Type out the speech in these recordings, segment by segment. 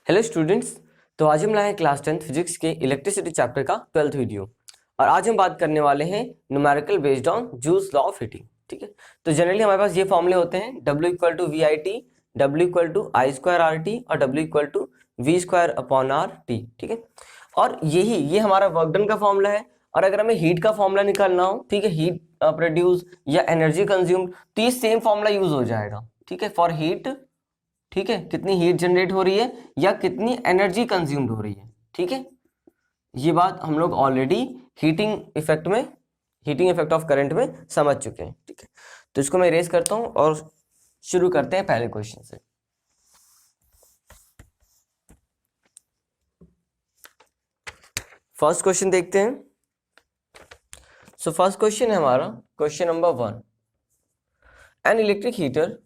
Hello students. तो आज हम लाए हैं क्लास 10th फिजिक्स के इलेक्ट्रिसिटी चैप्टर का 12th वीडियो और आज हम बात करने वाले हैं numerical based on joules law of heating. ठीक है, तो जनरली हमारे पास ये फॉर्मूले होते हैं W equal to V I T, W equal to I square R T और W equal to V square upon R T. ठीक है, और ये हमारा वर्क डन का फॉर्मूला है। और अगर हमें हीट का फॉर्मूला निकालना हो, ठीक है, हीट प्रोड्यूस या एनर्जी कंज्यूम, तो ये सेम फॉर्मूला यूज हो जाएगा। ठीक है, फॉर हीट, ठीक है, कितनी हीट जनरेट हो रही है या कितनी एनर्जी कंज्यूम्ड हो रही है। ठीक है, ये बात हम लोग already heating effect of current में समझ चुके हैं। ठीक है, तो इसको मैं इरेज करता हूं और शुरू करते हैं पहले क्वेश्चन से। फर्स्ट क्वेश्चन देखते हैं। सो फर्स्ट क्वेश्चन है हमारा question number 1। N electric heater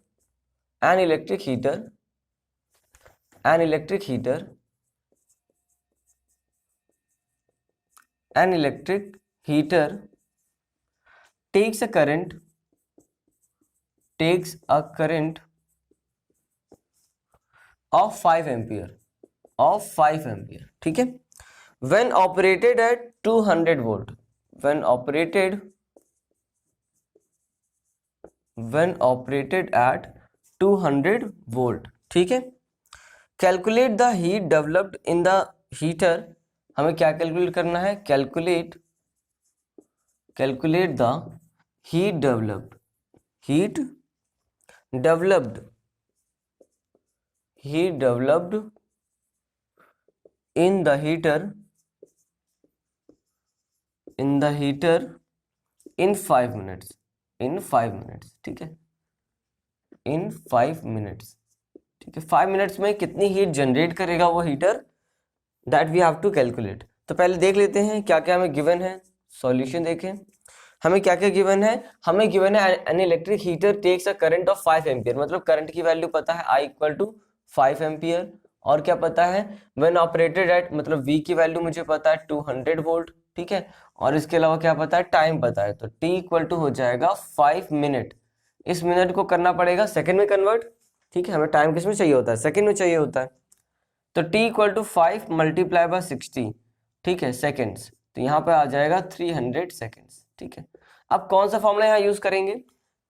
takes a current of 5 ampere ठीक है, when operated at 200 volt when operated at 200 volt। ठीक है, calculate the heat developed in the heater. हमें क्या कैलकुलेट करना है? Calculate the heat developed in the heater in 5 minutes। ठीक है, in 5 minutes। ठीक है, 5 मिनट्स में कितनी हीट जनरेट करेगा वो heater, that we have to calculate. तो पहले देख लेते हैं क्या क्या हमें गिवन है। सॉल्यूशन देखें, हमें क्या क्या गिवन है। हमें गिवन है an electric heater takes a current of 5 ampere, मतलब करंट की वैल्यू पता है I इक्वल टू 5 एम्पियर। और क्या पता है? व्हेन ऑपरेटेड एट, मतलब V की वैल्यू मुझे पता है 200 वोल्ट। ठीक है, और इसके अलावा क्या पता है? टाइम पता है, तो T इक्वल टू हो जाएगा 5 मिनट। इस मिनट को करना पड़ेगा सेकंड में कन्वर्ट। ठीक है, हमें टाइम किस में चाहिए होता है? सेकंड में चाहिए होता है। तो T equal to 5 multiply by 60, ठीक है, सेकेंड्स, तो यहाँ पे आ जाएगा 300 सेकेंड्स। ठीक है, अब कौन सा फॉर्मूला यहाँ यूज करेंगे?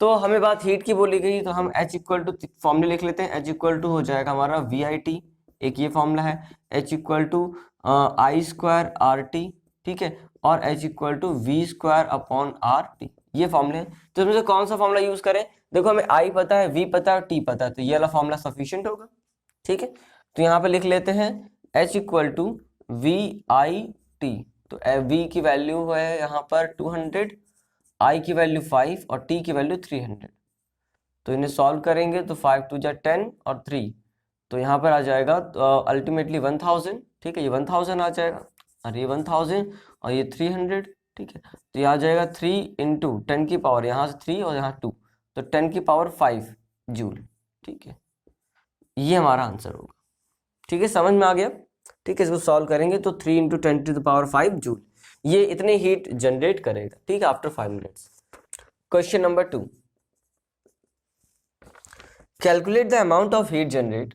तो हमें बात हीट की बोली गई, तो हम H इक्वल टू फॉर्मूले लिख लेते हैं। H इक्वल टू हो जाएगा हमारा VIT, एक ये फॉर्मूला है। H equal to I square R T, ठीक है, और H equal to V square upon R T, ये फॉर्मूले हैं। तो इसमें से कौन सा फॉर्मूला यूज करें? देखो, हमें I पता है, V पता है और T पता है, तो ये वाला फॉर्मूला सफिशिएंट होगा। ठीक है, तो यहाँ पे लिख लेते हैं H इक्वल टू VIT। तो V की वैल्यू है यहाँ पर 200, I की वैल्यू 5 और T की वैल्यू 300। तो इन्हें सॉल्व करेंगे तो 5 टू जा 10 और 3, तो यहाँ पर आ जाएगा अल्टीमेटली 1000। ठीक है, ये 1000 आ जाएगा और ये 1000 और ये 300। ठीक है, तो ये आ जाएगा 3 इंटू 10 की पावर, यहाँ से 3 और यहाँ 2, तो 10 की पावर 5 जूल। ठीक है, ये हमारा आंसर होगा। ठीक है, समझ में आ गया? ठीक है, इसको सॉल्व करेंगे तो 3 into 10 to the power 5 joule, ये इतने हीट जनरेट करेगा। ठीक है, after 5 minutes. Question number 2, calculate the amount of heat generate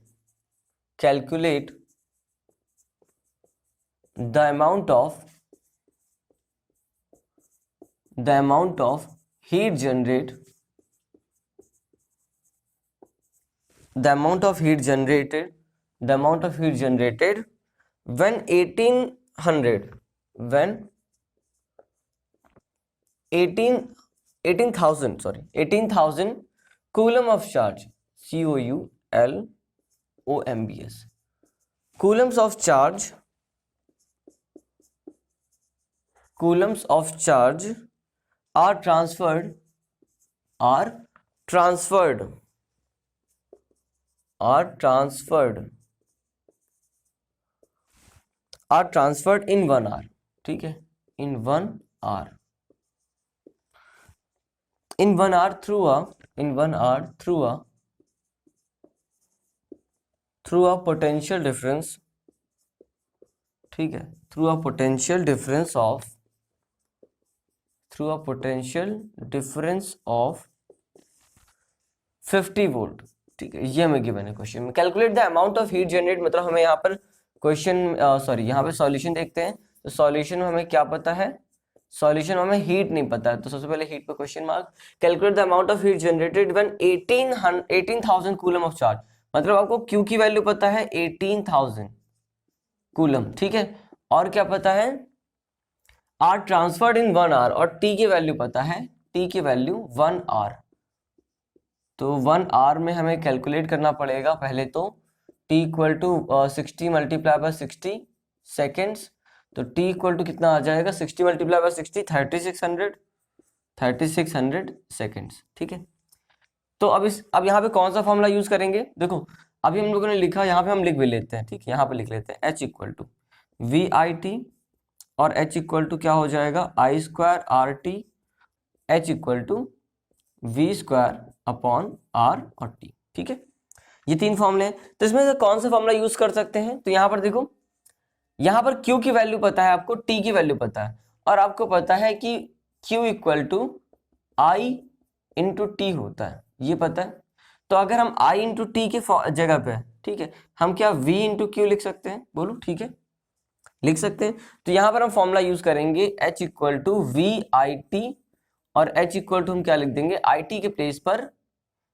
calculate the amount of heat generate the amount of heat generated when 18,000 coulomb of charge, COULOMBS, coulombs of charge are transferred in 1 hour। ठीक है, in 1 hour through a potential difference। ठीक है, through a potential difference of 50 volt। ठीक है, ये हमें given है question में। Calculate the amount of heat generate, मतलब हमें यहाँ पर क्वेश्चन सॉरी यहाँ पे सॉल्यूशन देखते हैं, तो सॉल्यूशन में हमें क्या पता है, सॉल्यूशन में हमें हीट नहीं पता है, तो सबसे पहले हीट पे question mark. Calculate the amount of heat generated when 18,000 coulomb of charge, मतलब आपको Q की वैल्यू पता है 18,000 कूलम, ठीक है, और क्या पता है, आर ट्रांसफर्ड इन 1 आवर, और T की वैल्यू पता है, T की वैल्यू 1 आवर। तो 1 आवर में हमें कैलकुलेट करना पड़ेगा पहले तो T equal to 60 multiply by 60 seconds, तो T इक्वल टू कितना आ जाएगा, 60 मल्टीप्लाई बाय 60 3600 सेकेंड्स, ठीक है। तो अब यहाँ पे कौन सा फॉर्मूला यूज करेंगे, देखो अभी हम लोगों ने लिखा, यहाँ पे हम लिख भी लेते हैं, ठीक है, यहाँ पे लिख लेते हैं H इक्वल टू VIT, और H इक्वल टू क्या हो जाएगा, I square RT, H equal to V square upon R और T, ठीक है। ये तीन फॉर्मूले हैं, तो इसमें से कौन सा फॉर्मूला यूज कर सकते हैं, तो यहाँ पर देखो, यहाँ पर Q की वैल्यू पता है आपको, T की वैल्यू पता है, और आपको पता है कि Q equal to I into T होता है, ये पता है। तो अगर हम I इंटू टी की जगह पे, ठीक है, हम क्या V इंटू क्यू लिख सकते हैं, बोलो, ठीक है, लिख सकते हैं। तो यहाँ पर हम फॉर्मूला यूज करेंगे H इक्वल टू VIT, और H इक्वल टू हम क्या लिख देंगे, IT के प्लेस पर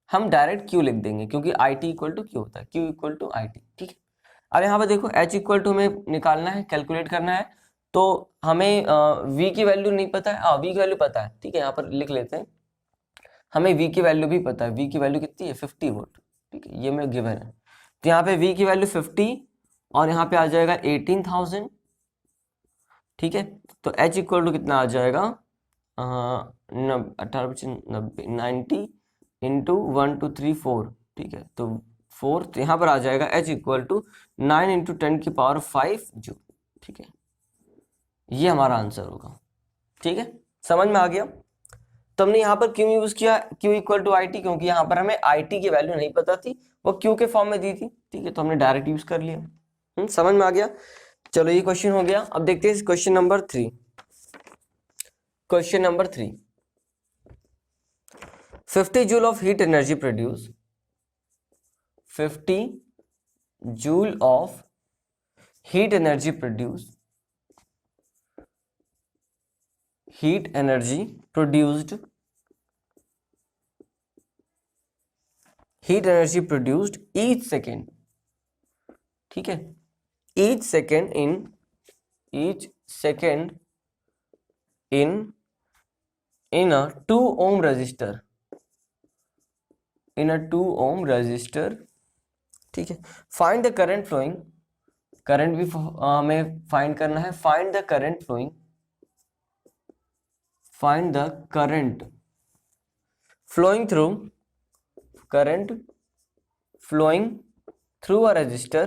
हम डायरेक्ट Q लिख देंगे, क्योंकि IT इक्वल टू Q होता है, Q इक्वल टू IT, ठीक है। अब यहाँ पर देखो H इक्वल टू हमें निकालना है, कैलकुलेट करना है, तो हमें V की वैल्यू नहीं पता है, V की वैल्यू पता है, ठीक है, यहाँ पर लिख लेते हैं, हमें V की वैल्यू भी पता है, V की वैल्यू कितनी है, 50 वोल्ट, ठीक है, ये मेरा गिवन है। तो यहाँ पे V की वैल्यू 50, और यहाँ पे आ जाएगा 18,000, ठीक है। तो H इक्वल टू कितना आ जाएगा, 18 90 इंटू 1 2 3 4, ठीक है, तो 4, तो यहाँ पर आ जाएगा H इक्वल टू 9 इंटू 10 की पावर 5 जूल, ठीक है, ये हमारा आंसर होगा, ठीक है, समझ में आ गया। तो हमने यहाँ पर क्यों यूज किया Q इक्वल टू IT, क्योंकि यहाँ पर हमें IT की वैल्यू नहीं पता थी, वो Q के फॉर्म में दी थी, ठीक है, तो हमने डायरेक्ट यूज कर लिया। समझ में आ गया। चलो ये क्वेश्चन हो गया। अब देखते हैं question number 3। Question number 3, 50 joule of heat energy produce, 50 joule of heat energy produce, heat energy produced each second, ठीक है, each second in a 2 ohm resistor, ठीक है। Find the current flowing, current भी हमें फाइंड करना है, find the current flowing, find the current flowing through a resistor,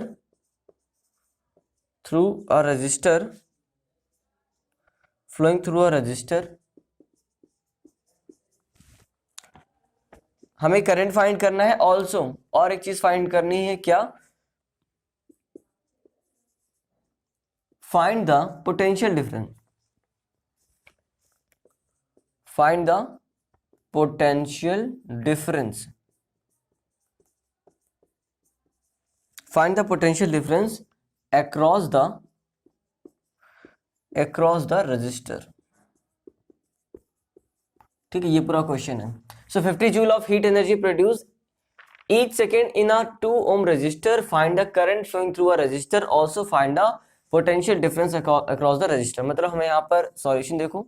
हमें current find करना है, ऑल्सो और एक चीज फाइंड करनी है, क्या, find the potential difference, find the potential difference, across the resistor, ठीक है, ये पूरा क्वेश्चन है। सो 50 joule of heat energy produce each second in a 2 ohm resistor, find the current flowing through a resistor, also find the potential difference across the resistor। मतलब हमें यहाँ पर solution देखो,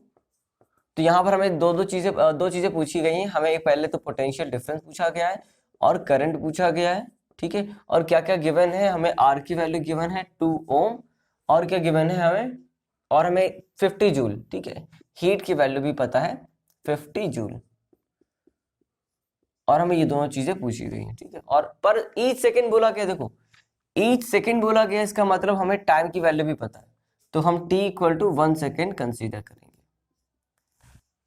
तो यहाँ पर हमें दो चीजें पूछी गई हैं, हमें पहले तो पोटेंशियल डिफरेंस पूछा गया है और करंट पूछा गया है, ठीक है, और क्या क्या गिवन है, हमें आर की वैल्यू गिवन है 2 ओम, और क्या गिवन है हमें, और हमें 50 जूल, ठीक है, हीट की वैल्यू भी पता है 50 जूल, और हमें ये दोनों चीजें पूछी गई हैं, ठीक है। और पर ईच सेकेंड बोला गया, देखो ईच सेकेंड बोला गया, इसका मतलब हमें टाइम की वैल्यू भी पता है, तो हम t equal to 1 second consider करेंगे,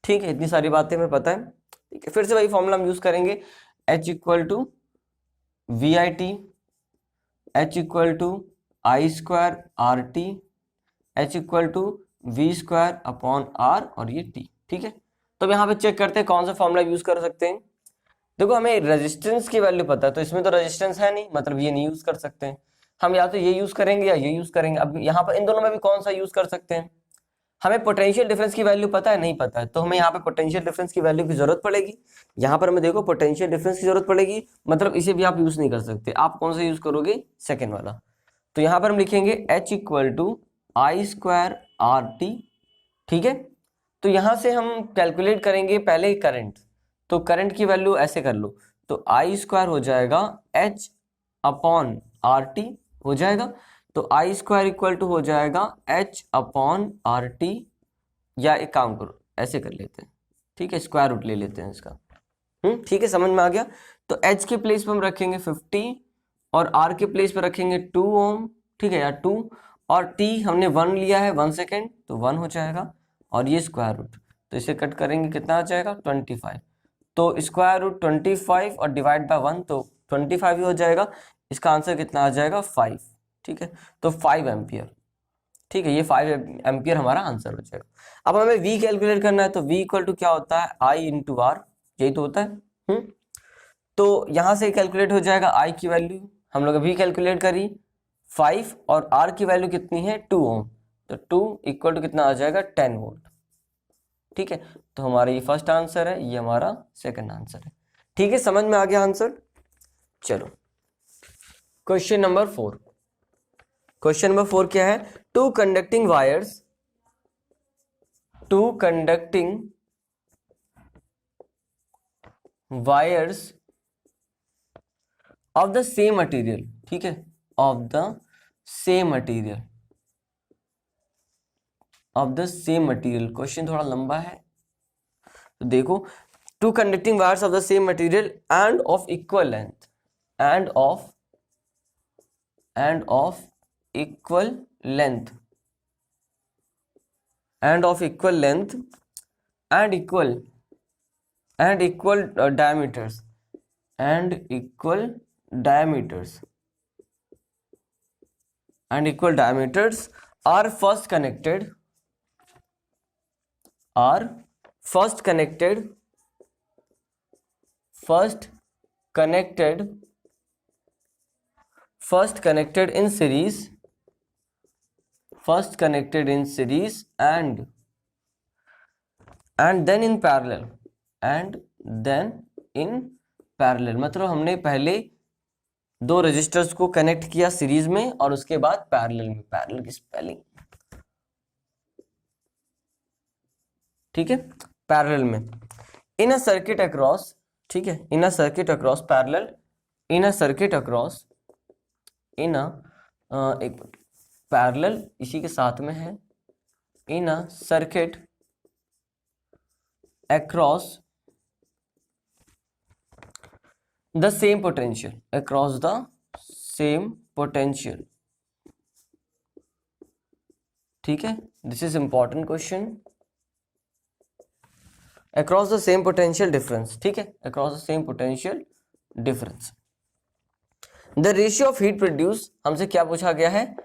ठीक है, इतनी सारी बातें हमें पता है, ठीक है। फिर से वही फॉर्मूला हम यूज करेंगे, H equal to VIT, H equal to I square RT, H equal to V square upon R, और ये T, ठीक है। तो अब यहाँ पे चेक करते हैं कौन सा फॉर्मूला यूज कर सकते हैं। देखो हमें रेजिस्टेंस की वैल्यू पता है, तो इसमें तो रेजिस्टेंस है नहीं, मतलब ये नहीं यूज कर सकते हैं हम, या तो ये यूज करेंगे या ये यूज करेंगे। अब यहाँ पर इन दोनों में भी कौन सा यूज कर सकते हैं? हमें पोटेंशियल डिफरेंस की वैल्यू पता है, नहीं पता है, तो हमें यहाँ पे पोटेंशियल डिफरेंस की वैल्यू की जरूरत पड़ेगी। यहाँ पर हमें देखो पोटेंशियल डिफरेंस की जरूरत पड़ेगी, मतलब इसे भी आप यूज नहीं कर सकते। आप कौन सा यूज करोगे? सेकेंड वाला। तो यहाँ पर हम लिखेंगे H equal to I square R T, ठीक है। तो यहाँ से हम कैलकुलेट करेंगे पहले करंट, तो करंट की वैल्यू ऐसे कर लो, तो आई स्क्वायर हो जाएगा H अपॉन आर टी हो जाएगा, तो आई स्क्वायर इक्वल टू हो जाएगा H अपॉन आर टी, या एक काम करो ऐसे कर लेते हैं, ठीक है, स्क्वायर रूट ले लेते हैं इसका। ठीक है, समझ में आ गया। तो H के प्लेस पे हम रखेंगे 50 और R के प्लेस पे रखेंगे 2 ओम, ठीक है, या 2, और T हमने 1 लिया है 1 सेकेंड, तो 1 हो जाएगा, और ये स्क्वायर रूट, तो इसे कट करेंगे कितना आ जाएगा 25। तो स्क्वायर रूट 25 और डिवाइड बाय 1, तो 25 ही हो जाएगा। इसका आंसर कितना आ जाएगा 5, ठीक है, तो 5 एम्पियर, ठीक है, ये 5 एम्पियर हमारा आंसर हो जाएगा। अब हमें V कैलकुलेट करना है, तो V इक्वल टू क्या होता है? I इंटू R, यही तो होता है। तो यहां से कैलकुलेट हो जाएगा I की वैल्यू, हम लोग अभी कैलकुलेट करी 5, और R की वैल्यू कितनी है 2 ओम, तो 2 इक्वल टू कितना आ जाएगा 10 वोल्ट, ठीक है। तो हमारा ये फर्स्ट आंसर है, ये हमारा सेकंड आंसर है, ठीक है, समझ में आ गया आंसर। चलो क्वेश्चन नंबर 4। क्वेश्चन नंबर 4 क्या है? Two conducting wires of the same material, ठीक है, of the same material, question थोड़ा लंबा है, तो देखो, two conducting wires of the same material and of equal length, and of equal length and equal diameters are first connected in series and then in parallel, मतलब हमने पहले दो resistors को कनेक्ट किया सीरीज में और उसके बाद पैरेलल में, पैरेलल की स्पेलिंग, ठीक है, पैरेलल में, इन अ सर्किट अक्रॉस, ठीक है, in a circuit across parallel, in a circuit across, in a एक पैरेलल इसी के साथ में है, in a circuit across the same potential, ठीक है, this is important question, across the same potential difference, ठीक है, across the same potential difference, the ratio of heat produced, हमसे क्या पूछा गया है?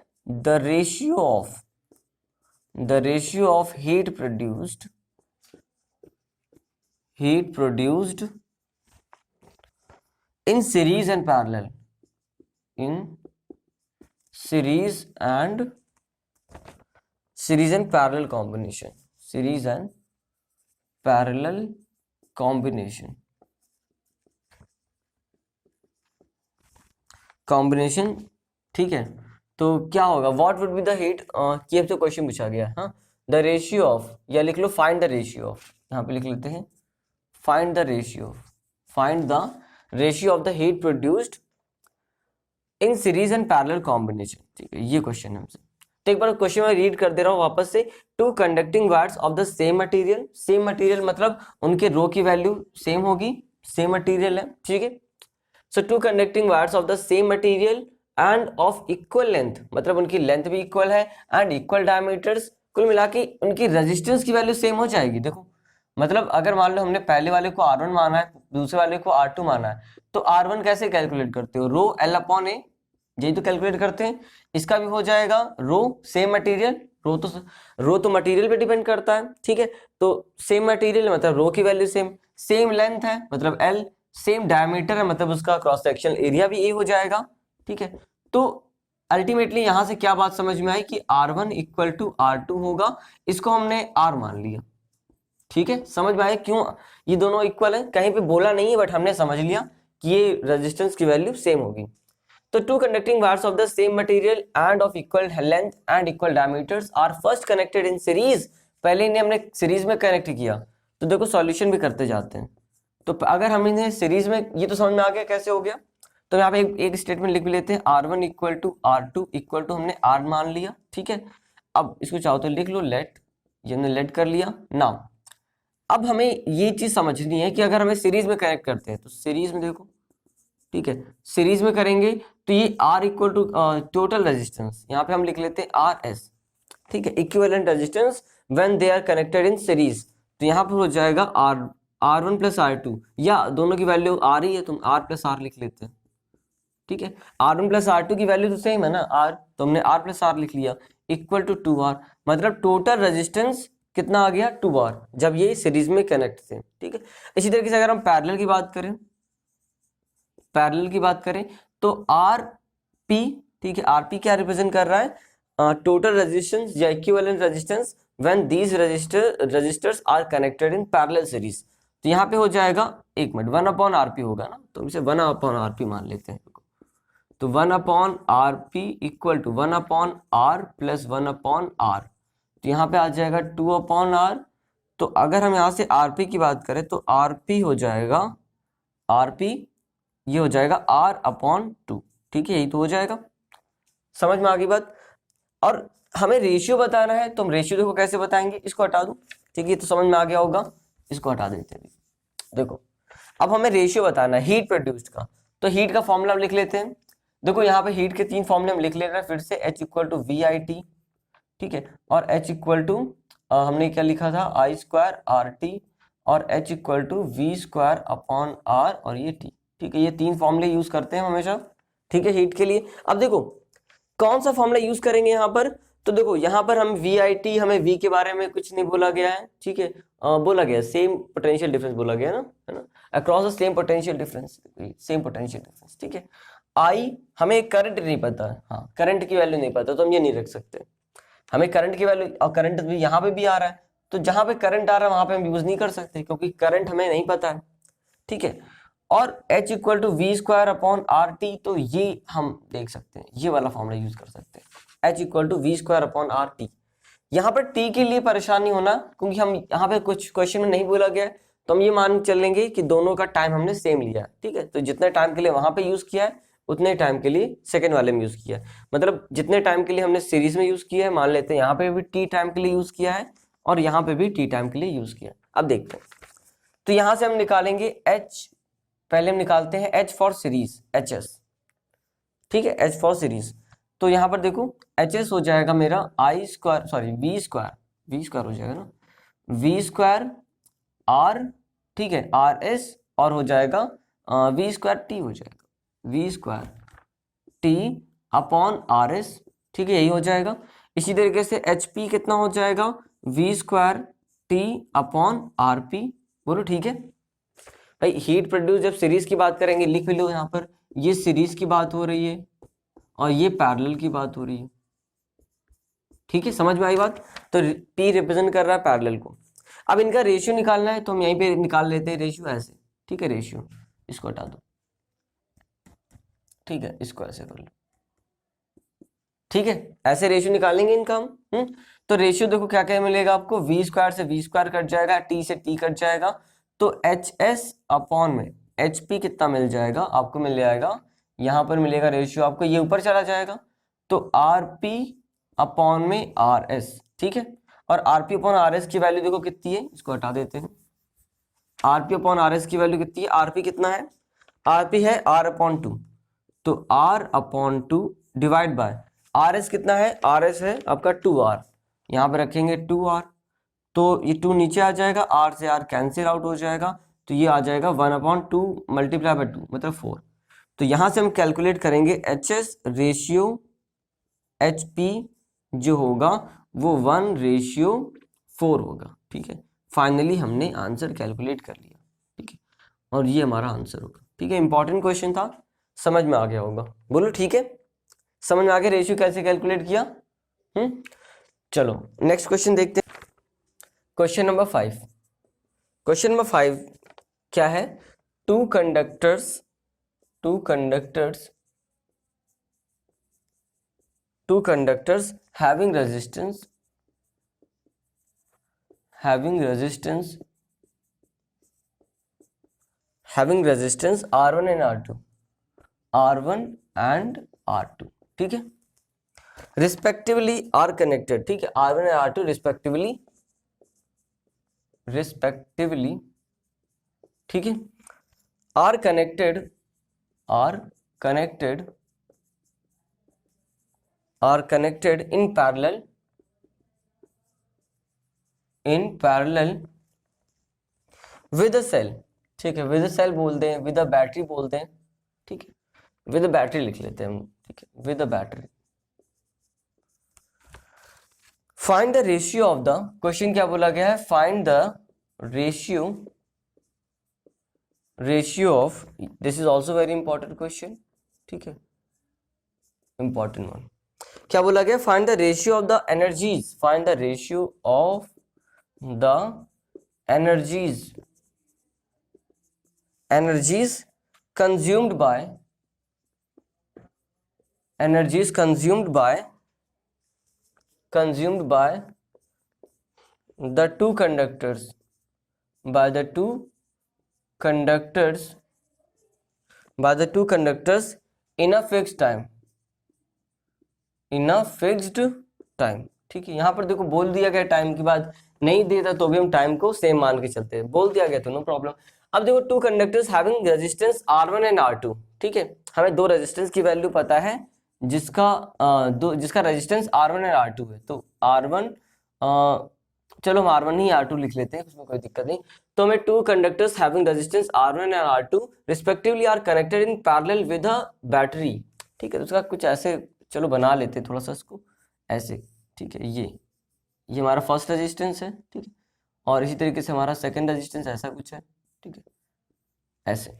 the ratio of heat produced in series and parallel, combination, ठीक है। तो क्या होगा? What would be the heat, ये तो क्वेश्चन पूछा गया है, हाँ, द रेशियो ऑफ, या लिख लो फाइंड द रेशियो ऑफ, यहाँ पे लिख लेते हैं find the ratio of the heat produced in series and parallel combination, ठीक है, ये क्वेश्चन है हमसे। तो एक बार क्वेश्चन मैं रीड कर दे रहा हूँ वापस से, two conducting wires of the same material, मतलब उनके रो की वैल्यू सेम होगी, सेम मटेरियल है, ठीक है। So two conducting wires of the same material and of equal length, मतलब उनकी लेंथ भी इक्वल है, एंड इक्वल डायमीटर्स, कुल मिला के उनकी रेजिस्टेंस की वैल्यू सेम हो जाएगी। देखो मतलब अगर मान लो हमने पहले वाले को R1 माना है, दूसरे वाले को R2 माना है, तो R1 कैसे कैलकुलेट करते हो? रो L अपॉन ए, यही तो कैलकुलेट करते हैं। इसका भी हो जाएगा रो सेम मटेरियल, रो तो मटेरियल पे डिपेंड करता है, ठीक है, तो सेम मटेरियल मतलब रो की वैल्यू सेम, सेम लेंथ है मतलब L, सेम डायमीटर है, मतलब उसका क्रॉस सेक्शनल एरिया भी ए हो जाएगा, ठीक है। तो अल्टीमेटली यहां से क्या बात समझ में आई कि R1 इक्वल टू R2 होगा, इसको हमने R मान लिया, ठीक है। समझ में आया क्यों ये दोनों इक्वल है, कहीं पे बोला नहीं है बट हमने समझ लिया कि ये रेजिस्टेंस की वैल्यू सेम होगी। तो two conducting wires of the same material and of equal length and equal diameters are first connected in series, पहले इन्हें हमने सीरीज में कनेक्ट किया। तो देखो सॉल्यूशन भी करते जाते हैं, तो अगर हम इन्हें सीरीज में, ये तो समझ में आ गया कैसे हो गया। तो यहाँ पे एक स्टेटमेंट लिख भी लेते हैं, R1 equal to R2 equal to हमने R मान लिया, ठीक है। अब इसको चाहो तो लिख लो लेट, ये हमने लेट कर लिया ना। अब हमें ये चीज समझनी है कि अगर हमें सीरीज में कनेक्ट करते हैं तो सीरीज में देखो, ठीक है, सीरीज में करेंगे तो ये R equal to total resistance, यहाँ पे हम लिख लेते हैं RS, ठीक है, equivalent resistance when they are connected in series. तो यहाँ पर हो जाएगा R1 प्लस R2, या दोनों की वैल्यू R ही है, तुम R प्लस R लिख लेते हैं, ठीक है। R1 प्लस R2 की वैल्यू तो सेम है ना R, तो हमने R प्लस R लिख लिया, इक्वल टू 2R, मतलब टोटल रेजिस्टेंस कितना आ गया 2R, जब ये सीरीज में कनेक्ट थे, ठीक है। इसी तरीके से अगर हम पैरेलल की बात करें, पैरेलल की बात करें तो RP, ठीक है, RP क्या रिप्रेजेंट कर रहा है, टोटल रेजिस्टेंस या equivalent resistance when these resistors are connected in parallel series. तो यहाँ पे हो जाएगा, एक मिनट, 1/RP होगा ना, तो इसे 1/RP मान लेते हैं। तो 1/RP equal to 1/R plus 1/R, तो यहाँ पे आ जाएगा 2/R। तो अगर हम यहाँ से RP की बात करें तो RP हो जाएगा, RP ये हो जाएगा R/2, ठीक है, यही तो हो जाएगा। समझ में आ गई बात। और हमें रेशियो बताना है, तो हम रेशियो देखो कैसे बताएंगे, इसको हटा दूं, ठीक है, तो समझ में आ गया होगा, इसको हटा देते हैं। देखो अब हमें रेशियो बताना है हीट प्रोड्यूस्ड का, तो हीट का फॉर्मूला हम लिख लेते हैं। देखो यहाँ पे हीट के 3 फॉर्मूले हम लिख ले रहे हैं फिर से, H इक्वल टू VIT, ठीक है, और H इक्वल टू हमने क्या लिखा था I² RT, और H इक्वल टू V²/R और ये T, ठीक है, ये 3 फॉर्मूले यूज करते हैं हमेशा, ठीक है, हीट के लिए। अब देखो कौन सा फॉर्मूला यूज करेंगे यहाँ पर, तो देखो यहाँ पर हम VIT, हमें V के बारे में कुछ नहीं बोला गया है, ठीक है, बोला गया सेम पोटेंशियल डिफरेंस बोला गया ना, है ना, across the same potential difference, same potential difference, ठीक है। I हमें करंट नहीं पता है, हाँ करंट की वैल्यू नहीं पता, तो हम ये नहीं रख सकते, हमें करंट की वैल्यू, और करंट भी यहाँ पे भी आ रहा है, तो जहां पे करंट आ रहा है वहां पे हम यूज नहीं कर सकते क्योंकि करंट हमें नहीं पता है, ठीक है। और H इक्वल टू V²/RT, तो ये हम देख सकते हैं, ये वाला फॉर्मूला यूज कर सकते हैं, H इक्वल टू V²/RT। यहाँ पर T के लिए परेशान नहीं होना, क्योंकि हम यहाँ पे कुछ क्वेश्चन में नहीं बोला गया है, तो हम ये मान चलेंगे कि दोनों का टाइम हमने सेम लिया है, ठीक है। तो जितने टाइम के लिए वहां पे यूज किया है उतने टाइम के लिए सेकंड वाले में यूज किया है, मतलब जितने टाइम के लिए हमने सीरीज में यूज किया है, मान लेते हैं यहाँ पे भी T टाइम के लिए यूज किया है और यहाँ पे भी T टाइम के लिए यूज किया है। अब देखते हैं, तो यहां से हम निकालेंगे H, पहले हम निकालते हैं H फॉर सीरीज, HS, ठीक है, H फॉर सीरीज। तो यहाँ पर देखो HS हो जाएगा मेरा V² हो जाएगा ना, V²R, ठीक है, RS, और हो जाएगा V²T हो जाएगा, V²T/RS, ठीक है, यही हो जाएगा। इसी तरीके से HP कितना हो जाएगा, V²T/RP, बोलो ठीक है भाई। हीट प्रोड्यूस जब सीरीज की बात करेंगे लिख भी लो, यहाँ पर ये सीरीज की बात हो रही है और ये पैरेलल की बात हो रही है, ठीक है, समझ में आई बात। तो T रिप्रेजेंट कर रहा है पैरेलल को। अब इनका रेशियो निकालना है तो हम यहीं पे निकाल लेते हैं रेशियो ऐसे, ठीक है, रेशियो इसको हटा दो, ठीक है, इसको ऐसे कर लो, ठीक है, ऐसे रेशियो निकालेंगे इनका हम। तो रेशियो देखो क्या क्या मिलेगा आपको, V² से V² कट जाएगा, T से T कट जाएगा, तो HS/में HP कितना मिल जाएगा आपको, मिल जाएगा यहाँ पर मिलेगा रेशियो आपको, ये ऊपर चला जाएगा, तो RP/में RS, ठीक है। और RP/RS की वैल्यू देखो कितनी है, इसको हटा देते हैं। RP/RS की वैल्यू कितनी है, RP कितना है, RP है R/2, तो R/2 डिवाइड बाय RS कितना है, RS है आपका 2R, यहाँ पे रखेंगे 2R, तो ये 2 नीचे आ जाएगा, R से R कैंसिल आउट हो जाएगा, तो ये आ जाएगा 1/2 मल्टीप्लाई बाय 2 मतलब 4। तो यहाँ से हम कैलकुलेट करेंगे HS रेशियो HP जो होगा वो 1/4 होगा, ठीक है। फाइनली हमने आंसर कैलकुलेट कर लिया, ठीक है। और ये हमारा आंसर होगा। ठीक है, इंपॉर्टेंट क्वेश्चन था, समझ में आ गया होगा, बोलो ठीक है, समझ में आ गया रेशियो कैसे कैलकुलेट किया। चलो नेक्स्ट क्वेश्चन देखते हैं। Question number 5। क्वेश्चन नंबर 5 क्या है? Two conductors having resistance R1 and R2, ठीक है, रिस्पेक्टिवली आर कनेक्टेड। ठीक है, R1 और R2 रिस्पेक्टिवली, ठीक है, are connected in parallel with a cell। ठीक है, विद अ सेल बोलते हैं, विद अ बैटरी बोलते हैं। ठीक है, विद अ बैटरी लिख लेते हैं हम। ठीक है, with a battery. Find the ratio of the, question क्या बोला गया है? Find the ratio of, this is also very important question. ठीक है, इंपॉर्टेंट वन। क्या बोला गया? Find the ratio of the energies, find the ratio of the energies consumed by the two conductors in a fixed time। ठीक है, यहां पर देखो बोल दिया गया टाइम की बात, नहीं देता तो भी हम टाइम को सेम मान के चलते हैं, बोल दिया गया तो नो प्रॉब्लम। अब देखो two conductors having resistance R1 and R2। ठीक है, हमें दो रेजिस्टेंस की वैल्यू पता है, जिसका रेजिस्टेंस R1 एंड R2 है। तो R1, चलो हम R1 ही R2 लिख लेते हैं, उसमें कोई दिक्कत नहीं। तो हमें two conductors having resistance R1 and R2 respectively are connected in parallel with a battery. ठीक है, तो उसका कुछ ऐसे चलो बना लेते हैं थोड़ा सा इसको ऐसे। ठीक है, ये हमारा फर्स्ट रेजिस्टेंस है। ठीक है, और इसी तरीके से हमारा सेकंड रेजिस्टेंस ऐसा कुछ है। ठीक है, ऐसे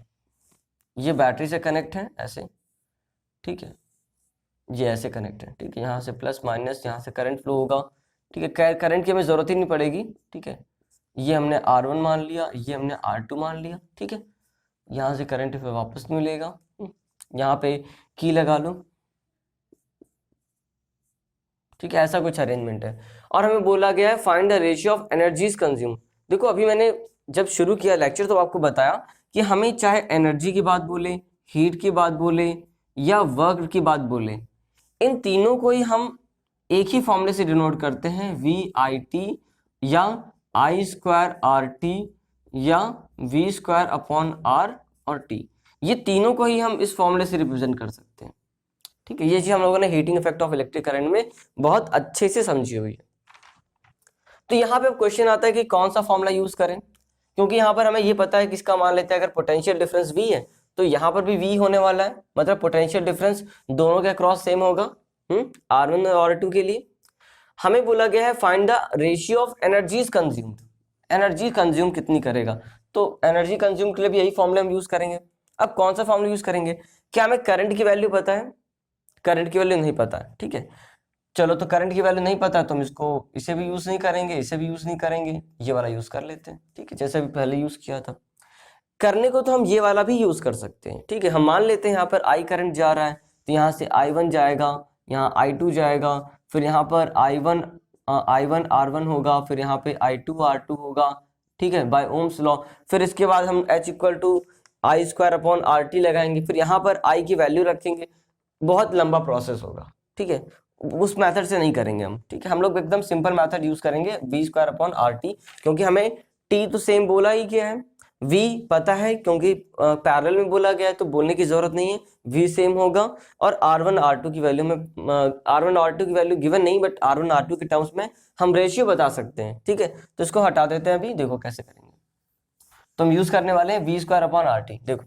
ये बैटरी से कनेक्ट है ऐसे। ठीक है, ये ऐसे कनेक्ट है। ठीक है, यहाँ से प्लस माइनस, यहाँ से करंट फ्लो होगा। ठीक है, करंट की हमें जरूरत ही नहीं पड़ेगी। ठीक है, ये हमने R1 मान लिया, ये हमने R2 मान लिया। ठीक है, यहाँ से करंट फिर वापस मिलेगा, यहाँ पे की लगा लो। ठीक है, ऐसा कुछ अरेंजमेंट है। और हमें बोला गया है find the ratio of energies consume. देखो अभी मैंने जब शुरू किया लेक्चर तो आपको बताया कि हमें चाहे एनर्जी की बात बोले, हीट की बात बोले या वर्क की बात बोले, इन तीनों को ही हम एक ही फॉर्मूले से डिनोट करते हैं, VIT या I²RT या V²/R और T। ये तीनों को ही हम इस फॉर्मूले से रिप्रेजेंट कर सकते हैं। ठीक है, ये चीज हम लोगों ने heating effect of electric current में बहुत अच्छे से समझी हुई है। तो यहाँ पे अब क्वेश्चन आता है कि कौन सा फॉर्मूला यूज करें, क्योंकि यहाँ पर हमें ये पता है किसका मान लेते हैं, अगर पोटेंशियल डिफरेंस V है तो यहाँ पर भी V होने वाला है, मतलब पोटेंशियल डिफरेंस दोनों के अक्रॉस सेम होगा। R1 और R2 के लिए हमें बोला गया है find the ratio of energies consumed. Energy consume कितनी करेगा, तो एनर्जी कंज्यूम के लिए भी यही फॉर्मूला हम यूज करेंगे। अब कौन सा फॉर्मूला यूज करेंगे? क्या हमें करंट की वैल्यू पता है? करंट की वैल्यू नहीं पता है। ठीक है, चलो तो करंट की वैल्यू नहीं पता तो हम इसे भी यूज नहीं करेंगे, इसे भी यूज नहीं करेंगे, ये वाला यूज कर लेते हैं। ठीक है, जैसे अभी पहले यूज किया था। करने को तो हम ये वाला भी यूज कर सकते हैं। ठीक है, हम मान लेते हैं यहाँ पर I करंट जा रहा है, तो यहाँ से I1 जाएगा, यहाँ I2 जाएगा, फिर यहाँ पर I1 R1 होगा, फिर यहाँ पे I2 R2 होगा। ठीक है, बाय ओम्स लॉ। फिर इसके बाद हम H = I²/RT लगाएंगे, फिर यहाँ पर I की वैल्यू रखेंगे। बहुत लंबा प्रोसेस होगा। ठीक है, उस मेथड से नहीं करेंगे हम। ठीक है, हम लोग एकदम सिंपल मेथड यूज करेंगे, V²/RT, क्योंकि हमें T तो सेम बोला ही क्या है, V पता है, क्योंकि पैरेलल में बोला गया है तो बोलने की जरूरत नहीं है, V सेम होगा। और R1 R2 की वैल्यू में R1 R2 की वैल्यू गिवन नहीं, बट R1 R2 के टर्म्स में हम रेशियो बता सकते हैं। ठीक है, तो इसको हटा देते हैं अभी, देखो कैसे करेंगे। तो हम यूज करने वाले हैं V²/RT। देखो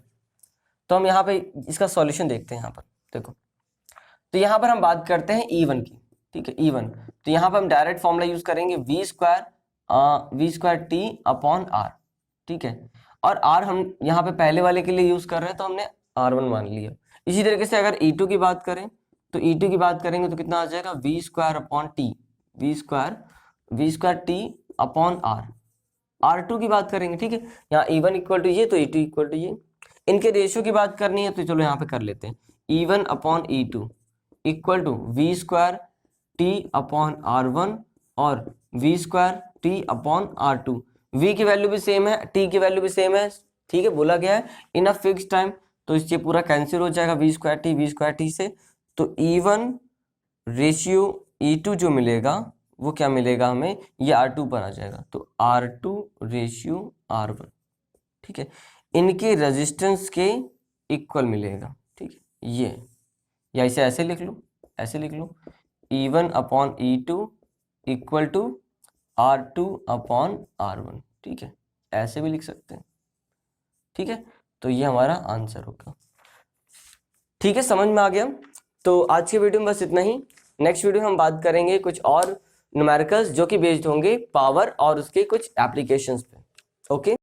तो हम यहाँ पे इसका सॉल्यूशन देखते हैं। यहाँ पर देखो, तो यहाँ पर हम बात करते हैं E1 की। ठीक है, E1, तो यहाँ पर हम डायरेक्ट फॉर्मूला यूज करेंगे V²T/R। ठीक है, और आर हम यहाँ पे पहले वाले के लिए यूज कर रहे हैं तो हमने R1 मान लिया। इसी तरीके से अगर E2 की बात करें तो E2 की बात करेंगे तो कितना आ जाएगा, V square upon T, V square T upon R. R2 की बात करेंगे, ठीक है, यहाँ E1 इक्वल टू ये तो E2 इक्वल टू ये। इनके रेशियो की बात करनी है तो चलो यहाँ पे कर लेते हैं, E1 upon E2 equal to V square T upon R1 और V square T upon R2। v की वैल्यू भी सेम है, t की वैल्यू भी सेम है, ठीक है, बोला गया है इन अ फिक्स टाइम, तो इससे पूरा कैंसिल हो जाएगा वी स्क्वायर टी से। तो E1 रेशियो E2 जो मिलेगा वो क्या मिलेगा हमें, ये R2 पर आ जाएगा, तो R2 रेशियो R1, ठीक है, इनके रेजिस्टेंस के इक्वल मिलेगा, ठीक है, ये, या इसे ऐसे लिख लो, ऐसे लिख लो, E1 upon E2 equal to R2 upon R1, ठीक है, ऐसे भी लिख सकते हैं, ठीक है, तो ये हमारा आंसर होगा। ठीक है, समझ में आ गया। तो आज के वीडियो में बस इतना ही। नेक्स्ट वीडियो में हम बात करेंगे कुछ और न्यूमेरिकल्स जो कि बेस्ड होंगे पावर और उसके कुछ एप्लीकेशंस पे। ओके।